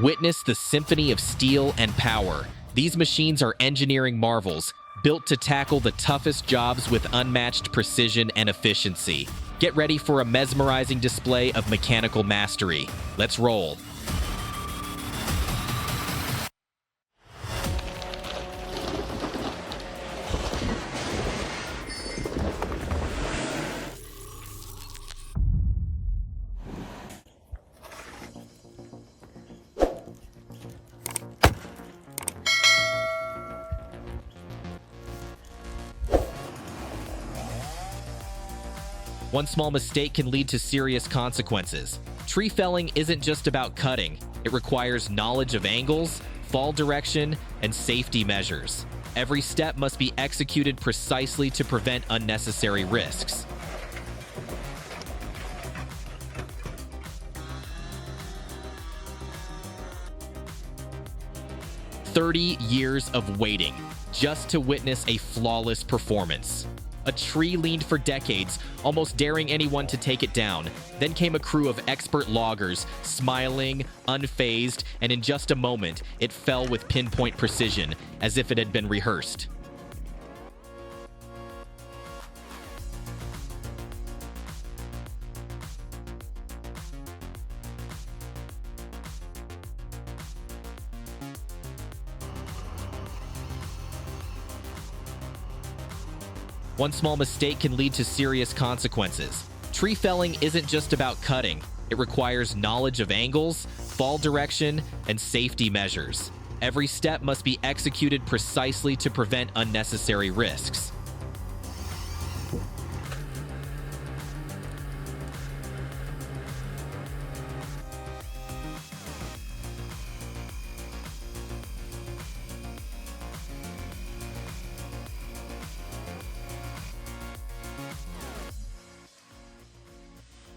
Witness the symphony of steel and power. These machines are engineering marvels, built to tackle the toughest jobs with unmatched precision and efficiency. Get ready for a mesmerizing display of mechanical mastery. Let's roll. One small mistake can lead to serious consequences. Tree felling isn't just about cutting. It requires knowledge of angles, fall direction, and safety measures. Every step must be executed precisely to prevent unnecessary risks. "30 years of waiting just to witness a flawless performance. A tree leaned for decades, almost daring anyone to take it down. Then came a crew of expert loggers, smiling, unfazed, and in just a moment, it fell with pinpoint precision, as if it had been rehearsed. One small mistake can lead to serious consequences. Tree felling isn't just about cutting. It requires knowledge of angles, fall direction, and safety measures. Every step must be executed precisely to prevent unnecessary risks.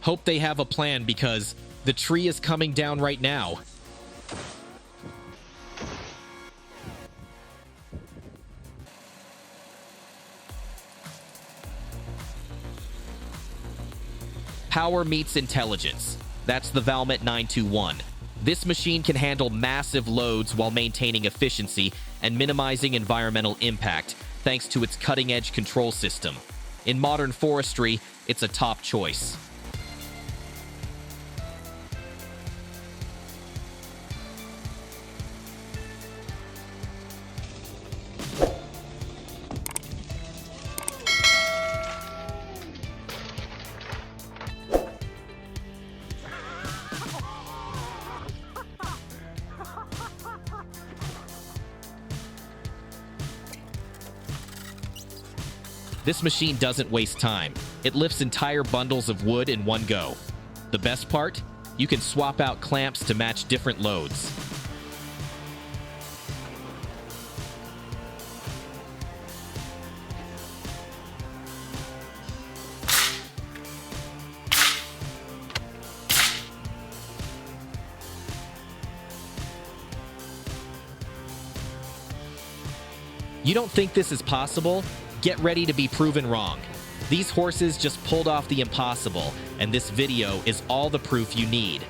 Hope they have a plan because the tree is coming down right now. Power meets intelligence. That's the Valmet 921. This machine can handle massive loads while maintaining efficiency and minimizing environmental impact thanks to its cutting-edge control system. In modern forestry, it's a top choice. This machine doesn't waste time. It lifts entire bundles of wood in one go. The best part? You can swap out clamps to match different loads. You don't think this is possible? Get ready to be proven wrong. These horses just pulled off the impossible, and this video is all the proof you need.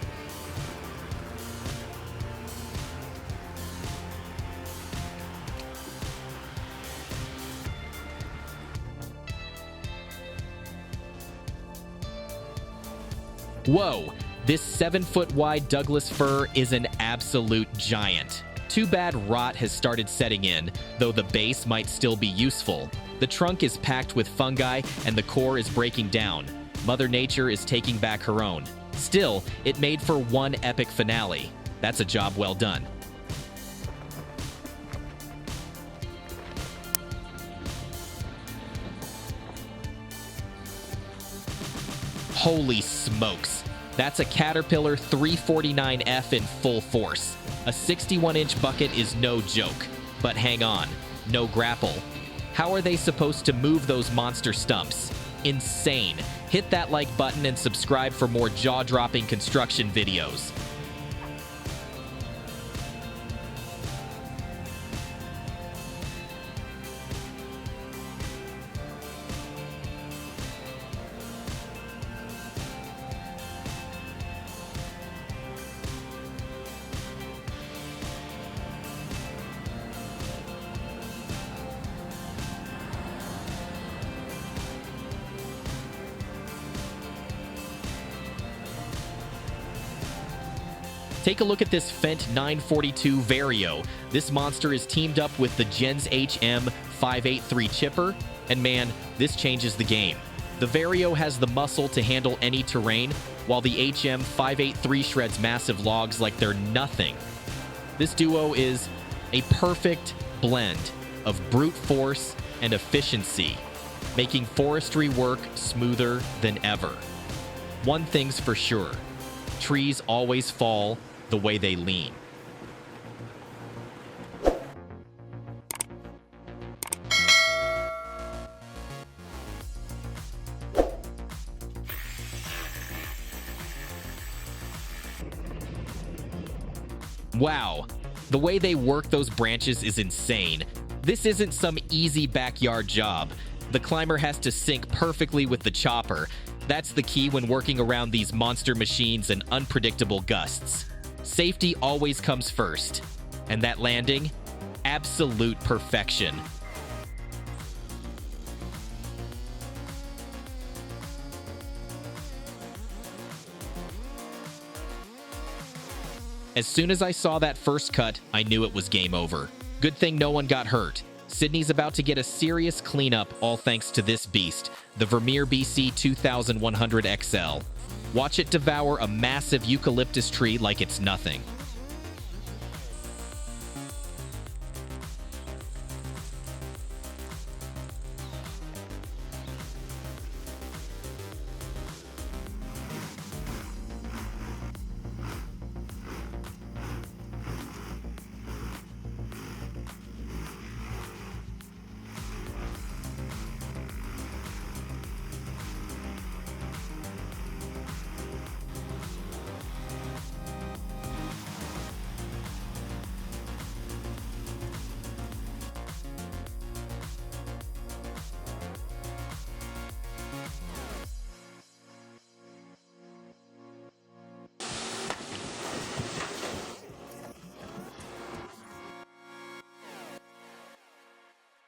Whoa, this 7-foot wide Douglas fir is an absolute giant. Too bad rot has started setting in, though the base might still be useful. The trunk is packed with fungi and the core is breaking down. Mother Nature is taking back her own. Still, it made for one epic finale. That's a job well done. Holy smokes. That's a Caterpillar 349F in full force. A 61-inch bucket is no joke. But hang on, no grapple. How are they supposed to move those monster stumps? Insane. Hit that like button and subscribe for more jaw-dropping construction videos. Take a look at this Fendt 942 Vario. This monster is teamed up with the Gens HM 583 chipper, and man, this changes the game. The Vario has the muscle to handle any terrain, while the HM 583 shreds massive logs like they're nothing. This duo is a perfect blend of brute force and efficiency, making forestry work smoother than ever. One thing's for sure, trees always fall the way they lean. Wow, the way they work those branches is insane. This isn't some easy backyard job. The climber has to sync perfectly with the chopper. That's the key when working around these monster machines and unpredictable gusts. Safety always comes first. And that landing? Absolute perfection. As soon as I saw that first cut, I knew it was game over. Good thing no one got hurt. Sydney's about to get a serious cleanup, all thanks to this beast, the Vermeer BC 2100 XL. Watch it devour a massive eucalyptus tree like it's nothing.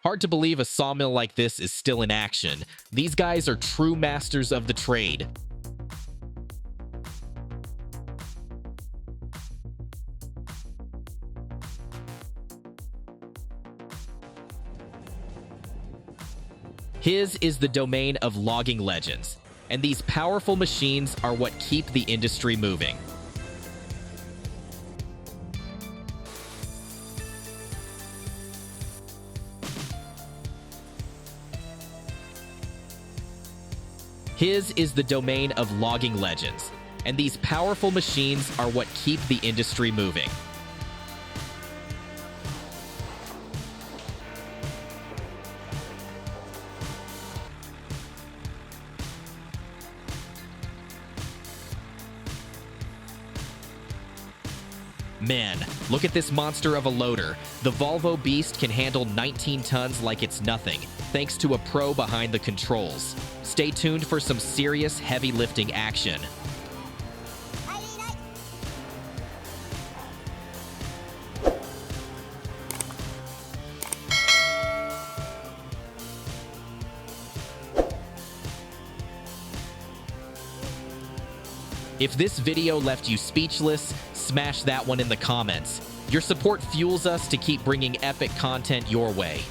Hard to believe a sawmill like this is still in action. These guys are true masters of the trade. His is the domain of logging legends, and these powerful machines are what keep the industry moving. His is the domain of logging legends, and these powerful machines are what keep the industry moving. Man, look at this monster of a loader. The Volvo Beast can handle 19 tons like it's nothing, thanks to a pro behind the controls. Stay tuned for some serious heavy lifting action. If this video left you speechless, smash that one in the comments. Your support fuels us to keep bringing epic content your way.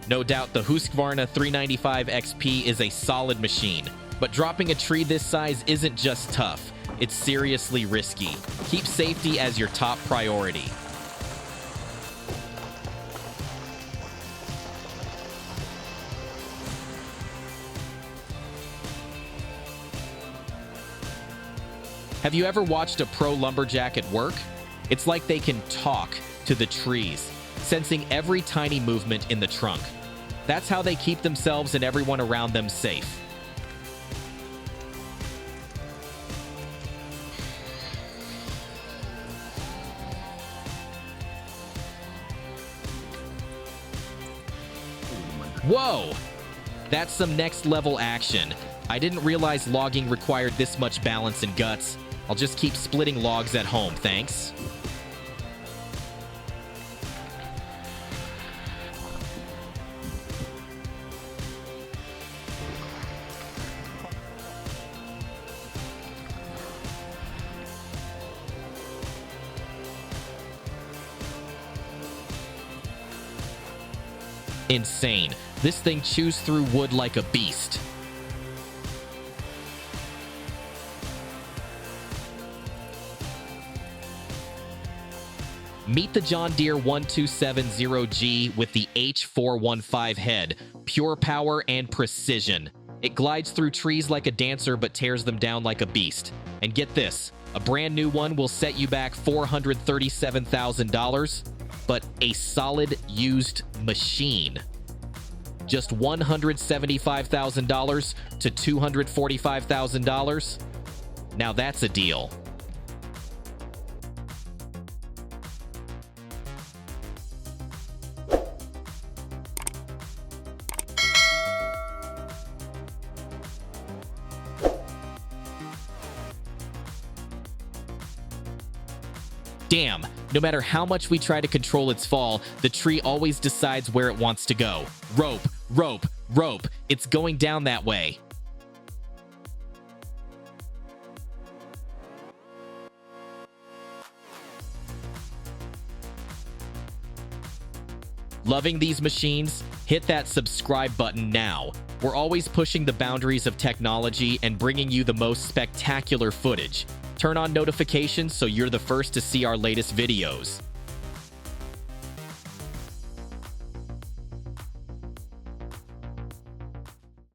No doubt the Husqvarna 395 XP is a solid machine, but dropping a tree this size isn't just tough, it's seriously risky. Keep safety as your top priority. Have you ever watched a pro lumberjack at work? It's like they can talk to the trees, sensing every tiny movement in the trunk. That's how they keep themselves and everyone around them safe. Whoa! That's some next level action. I didn't realize logging required this much balance and guts. I'll just keep splitting logs at home, thanks. Insane. This thing chews through wood like a beast. Meet the John Deere 1270G with the H415 head. Pure power and precision. It glides through trees like a dancer but tears them down like a beast. And get this, a brand new one will set you back $437,000, but a solid used machine. Just $175,000 to $245,000. Now that's a deal. Damn, no matter how much we try to control its fall, the tree always decides where it wants to go. Rope, rope, rope. It's going down that way. Loving these machines? Hit that subscribe button now. We're always pushing the boundaries of technology and bringing you the most spectacular footage. Turn on notifications so you're the first to see our latest videos.